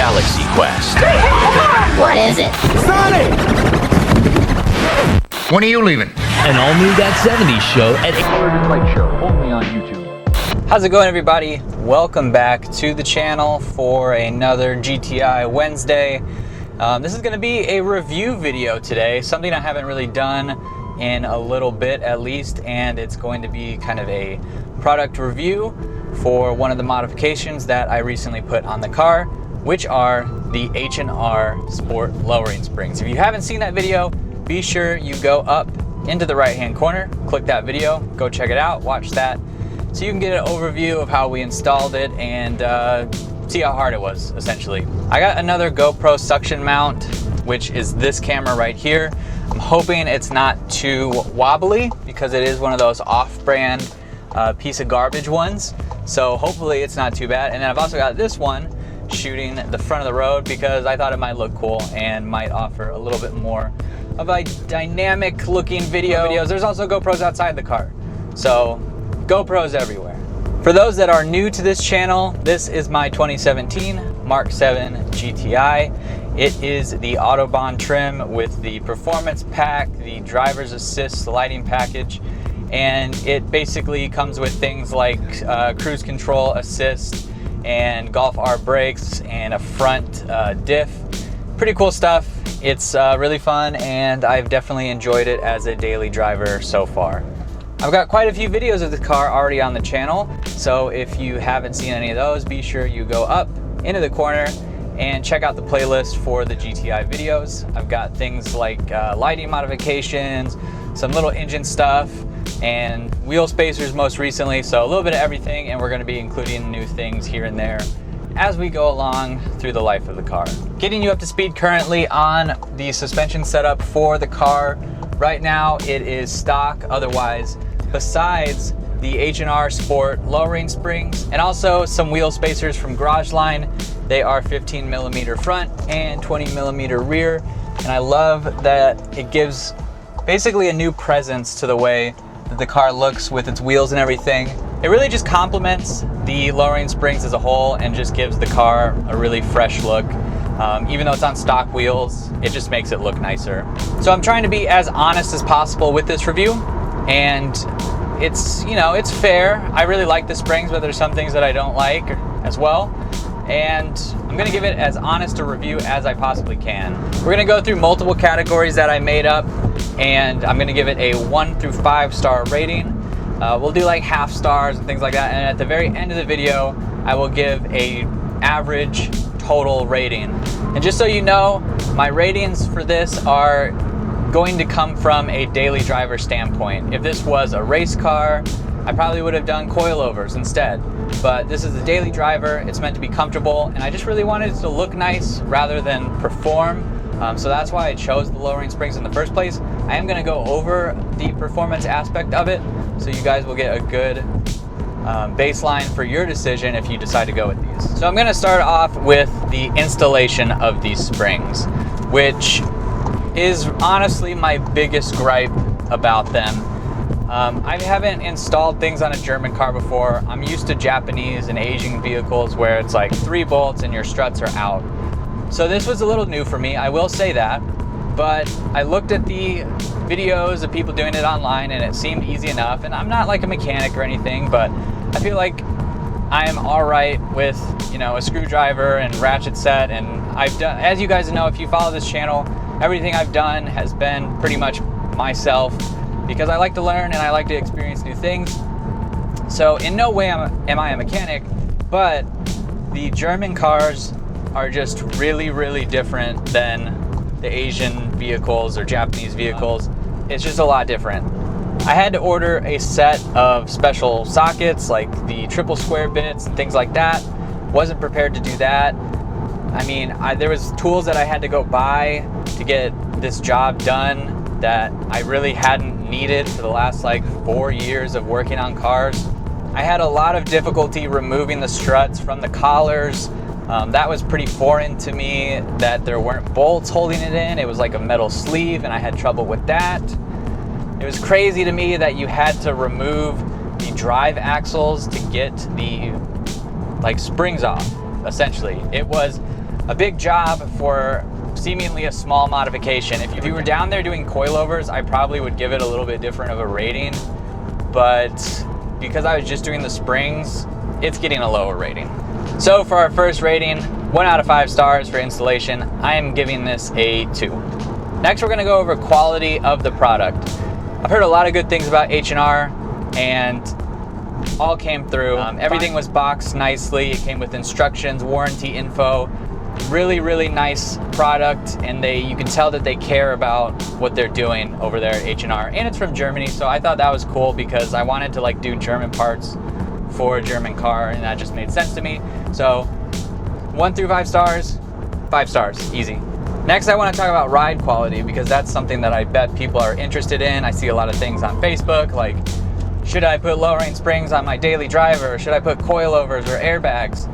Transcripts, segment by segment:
Galaxy Quest. What is it? Sonic! When are you leaving? An all-new That 70s show at H&R Sport show, only on YouTube. How's it going, everybody? Welcome back to the channel for another GTI Wednesday. This is going to be a review video today, something I haven't really done in a little bit at least, and it's going to be kind of a product review for one of the modifications that I recently put on the car, which are the H&R Sport lowering springs. If you haven't seen that video, be sure you go up into the right hand corner, click that video, go check it out, watch that, so you can get an overview of how we installed it and see how hard it was, essentially. I got another GoPro suction mount, which is this camera right here. I'm hoping it's not too wobbly because it is one of those off-brand piece of garbage ones. So hopefully it's not too bad. And then I've also got this one shooting the front of the road because I thought it might look cool and might offer a little bit more of a dynamic looking videos. There's also GoPros outside the car. So GoPros everywhere. For those that are new to this channel, this is my 2017 Mk7 GTI. It is the Autobahn trim with the performance pack, the driver's assist lighting package, and it basically comes with things like cruise control assist and Golf R brakes and a front diff. Pretty cool stuff. It's really fun, and I've definitely enjoyed it as a daily driver so far. I've got quite a few videos of the car already on the channel, so if you haven't seen any of those, be sure you go up into the corner and check out the playlist for the GTI videos. I've got things like lighting modifications, some little engine stuff, and wheel spacers most recently, so a little bit of everything, and we're going to be including new things here and there as we go along through the life of the car. Getting you up to speed currently on the suspension setup for the car. Right now it is stock, otherwise besides the H&R Sport lowering springs and also some wheel spacers from Garage Line. They are 15mm front and 20mm rear, and I love that it gives basically a new presence to the way that the car looks with its wheels and everything. It really just complements the lowering springs as a whole and just gives the car a really fresh look. Even though it's on stock wheels, it just makes it look nicer. So I'm trying to be as honest as possible with this review, and it's, you know, it's fair. I really like the springs, but there's some things that I don't like as well. And I'm gonna give it as honest a review as I possibly can. We're gonna go through multiple categories that I made up, and I'm gonna give it a 1 through 5 star rating. We'll do like half stars and things like that, and at the very end of the video, I will give a average total rating. And just so you know, my ratings for this are going to come from a daily driver standpoint. If this was a race car, I probably would have done coilovers instead. But this is a daily driver, it's meant to be comfortable, and I just really wanted it to look nice rather than perform. So that's why I chose the lowering springs in the first place. I am gonna go over the performance aspect of it, so you guys will get a good baseline for your decision if you decide to go with these. So I'm gonna start off with the installation of these springs, which is honestly my biggest gripe about them. I haven't installed things on a German car before. I'm used to Japanese and Asian vehicles where it's like 3 bolts and your struts are out. So this was a little new for me, I will say that, but I looked at the videos of people doing it online and it seemed easy enough, and I'm not like a mechanic or anything, but I feel like I am all right with, you know, a screwdriver and ratchet set, and I've done, as you guys know, if you follow this channel, everything I've done has been pretty much myself because I like to learn and I like to experience new things. So in no way am I a mechanic, but the German cars are just really, really different than the Asian vehicles or Japanese vehicles. It's just a lot different. I had to order a set of special sockets like the triple square bits and things like that. Wasn't prepared to do that. I mean, there was tools that I had to go buy to get this job done that I really hadn't needed for the last like 4 years of working on cars. I had a lot of difficulty removing the struts from the collars. That was pretty foreign to me, that there weren't bolts holding it in. It was like a metal sleeve, and I had trouble with that. It was crazy to me that you had to remove the drive axles to get the springs off, essentially. It was a big job for seemingly a small modification. If you were down there doing coilovers, I probably would give it a little bit different of a rating, but because I was just doing the springs, it's getting a lower rating. So for our first rating, 1 out of 5 stars for installation, I am giving this a 2. Next, we're gonna go over quality of the product. I've heard a lot of good things about H&R, and all came through. Everything was boxed nicely. It came with instructions, warranty info. Really, really nice product, and you can tell that they care about what they're doing over there at H&R. And it's from Germany, so I thought that was cool because I wanted to like do German parts for a German car, and that just made sense to me. So 1 through 5 stars, 5 stars, easy. Next, I want to talk about ride quality because that's something that I bet people are interested in. I see a lot of things on Facebook like, should I put lowering springs on my daily driver? Should I put coilovers or airbags?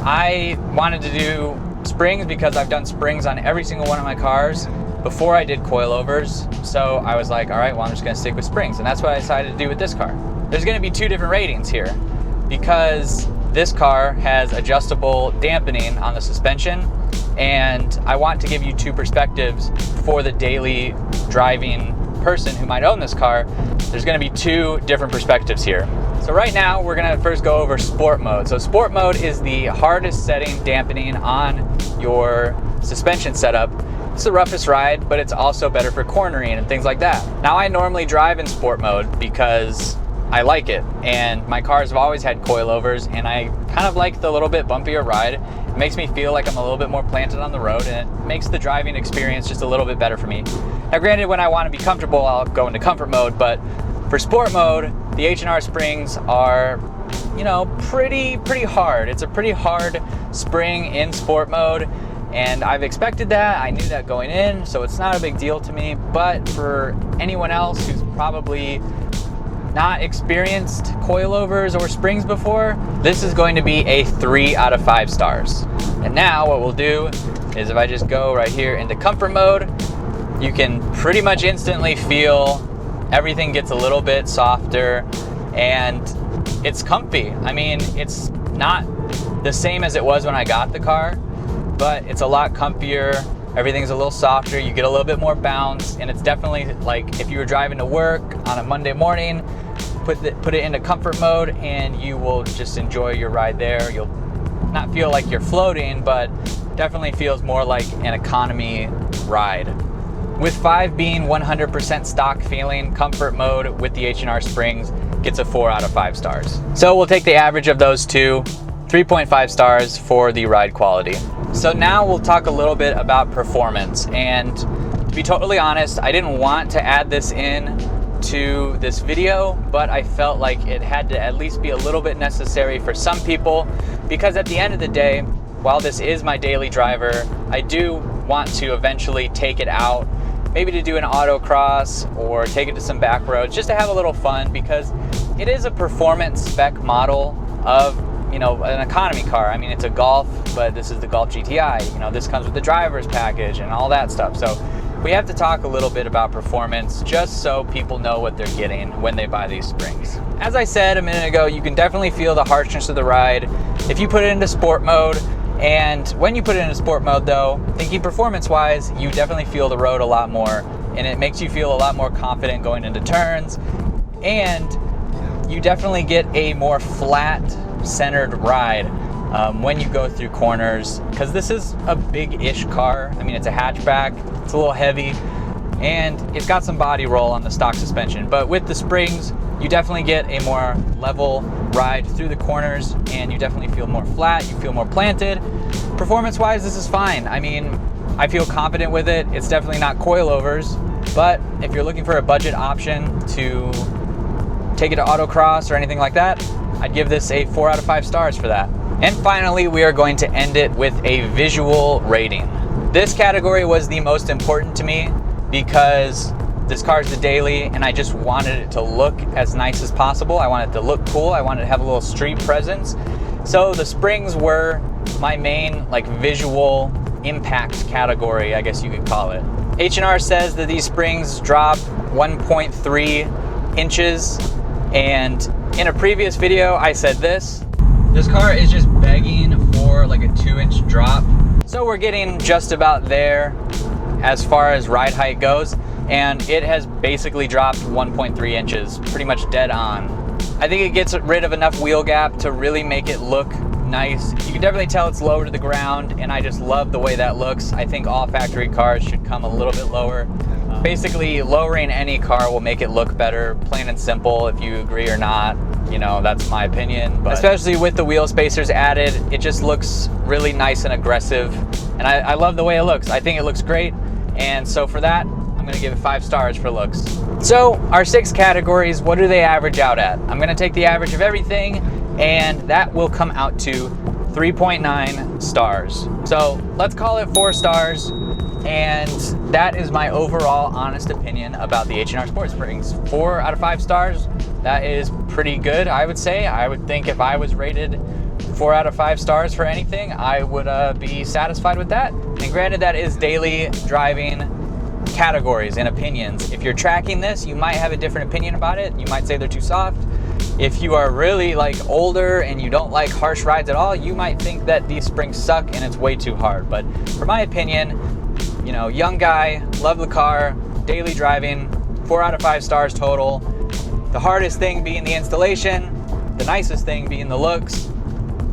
I wanted to do springs because I've done springs on every single one of my cars before I did coilovers. So I was like, all right, well, I'm just gonna stick with springs. And that's what I decided to do with this car. There's gonna be 2 different ratings here because this car has adjustable dampening on the suspension, and I want to give you 2 perspectives for the daily driving person who might own this car. There's gonna be 2 different perspectives here. So right now, we're gonna first go over sport mode. So sport mode is the hardest setting dampening on your suspension setup. It's the roughest ride, but it's also better for cornering and things like that. Now, I normally drive in sport mode because I like it, and my cars have always had coilovers, and I kind of like the little bit bumpier ride. It makes me feel like I'm a little bit more planted on the road, and it makes the driving experience just a little bit better for me. Now, granted, when I want to be comfortable, I'll go into comfort mode, but for sport mode, the H&R springs are, you know, pretty hard. It's a pretty hard spring in sport mode, and I've expected that. I knew that going in, so it's not a big deal to me. But for anyone else who's probably not experienced coilovers or springs before, this is going to be a 3 out of 5 stars. And now what we'll do is if I just go right here into comfort mode, you can pretty much instantly feel everything gets a little bit softer and it's comfy. I mean, it's not the same as it was when I got the car, but it's a lot comfier. Everything's a little softer. You get a little bit more bounce, and it's definitely like if you were driving to work on a Monday morning, put it into comfort mode and you will just enjoy your ride there. You'll not feel like you're floating, but definitely feels more like an economy ride. With 5 being 100% stock feeling, comfort mode with the H&R springs gets a 4 out of 5 stars. So we'll take the average of those 2, 3.5 stars for the ride quality. So now we'll talk a little bit about performance. And to be totally honest, I didn't want to add this in to this video, but I felt like it had to at least be a little bit necessary for some people, because at the end of the day, while this is my daily driver, I do want to eventually take it out, maybe to do an autocross or take it to some back roads just to have a little fun, because it is a performance spec model of, you know, an economy car. I mean, it's a Golf, but this is the Golf GTI. You know, this comes with the driver's package and all that stuff. So we have to talk a little bit about performance just so people know what they're getting when they buy these springs. As I said a minute ago, you can definitely feel the harshness of the ride if you put it into sport mode. And when you put it into sport mode though, thinking performance-wise, you definitely feel the road a lot more, and it makes you feel a lot more confident going into turns, and you definitely get a more flat centered ride when you go through corners, because this is a big-ish car. I mean, it's a hatchback, it's a little heavy, and it's got some body roll on the stock suspension. But with the springs, you definitely get a more level ride through the corners, and you definitely feel more flat, you feel more planted. Performance-wise, this is fine. I mean, I feel confident with it. It's definitely not coilovers, but if you're looking for a budget option to take it to autocross or anything like that, I'd give this a 4 out of 5 stars for that. And finally, we are going to end it with a visual rating. This category was the most important to me because this car is the daily, and I just wanted it to look as nice as possible. I wanted it to look cool. I wanted it to have a little street presence. So the springs were my main like visual impact category, I guess you could call it. H&R says that these springs drop 1.3 inches, and in a previous video I said this car is just begging for like a 2-inch drop. So So we're getting just about there as far as ride height goes, and it has basically dropped 1.3 inches, pretty much dead on. I think it gets rid of enough wheel gap to really make it look nice. You can definitely tell it's lower to the ground, and I just love the way that looks. I think all factory cars should come a little bit lower. Basically, lowering any car will make it look better, plain and simple. If you agree or not, you know, that's my opinion. But especially with the wheel spacers added, it just looks really nice and aggressive. And I love the way it looks. I think it looks great. And so for that, I'm gonna give it 5 stars for looks. So our 6 categories, what do they average out at? I'm gonna take the average of everything, and that will come out to 3.9 stars. So let's call it 4 stars. And that is my overall honest opinion about the H&R Sport Springs. 4 out of 5 stars, that is pretty good, I would say. I would think if I was rated 4 out of 5 stars for anything, I would be satisfied with that. And granted, that is daily driving categories and opinions. If you're tracking this, you might have a different opinion about it. You might say they're too soft. If you are really like older and you don't like harsh rides at all, you might think that these springs suck and it's way too hard. But for my opinion, you know, young guy, love the car, daily driving, 4 out of 5 stars total. The hardest thing being the installation, the nicest thing being the looks.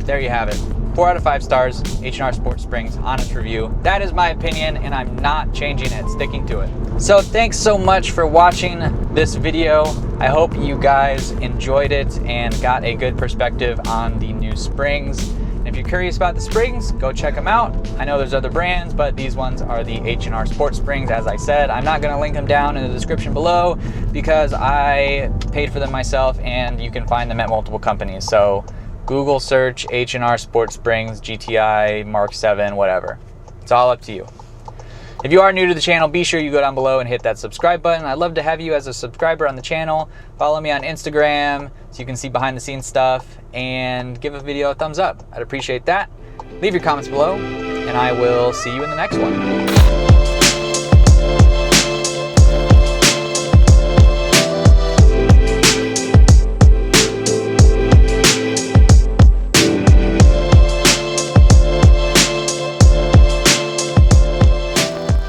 There you have it. 4 out of 5 stars, H&R Sport Springs, honest review. That is my opinion, and I'm not changing it, sticking to it. So thanks so much for watching this video. I hope you guys enjoyed it and got a good perspective on the new springs. And if you're curious about the springs, go check them out. I know there's other brands, but these ones are the H&R Sport Springs, as I said. I'm not gonna link them down in the description below because I paid for them myself, and you can find them at multiple companies. So Google search H&R Sport Springs, GTI, Mk7, whatever. It's all up to you. If you are new to the channel, be sure you go down below and hit that subscribe button. I'd love to have you as a subscriber on the channel. Follow me on Instagram so you can see behind the scenes stuff, and give a video a thumbs up. I'd appreciate that. Leave your comments below, and I will see you in the next one.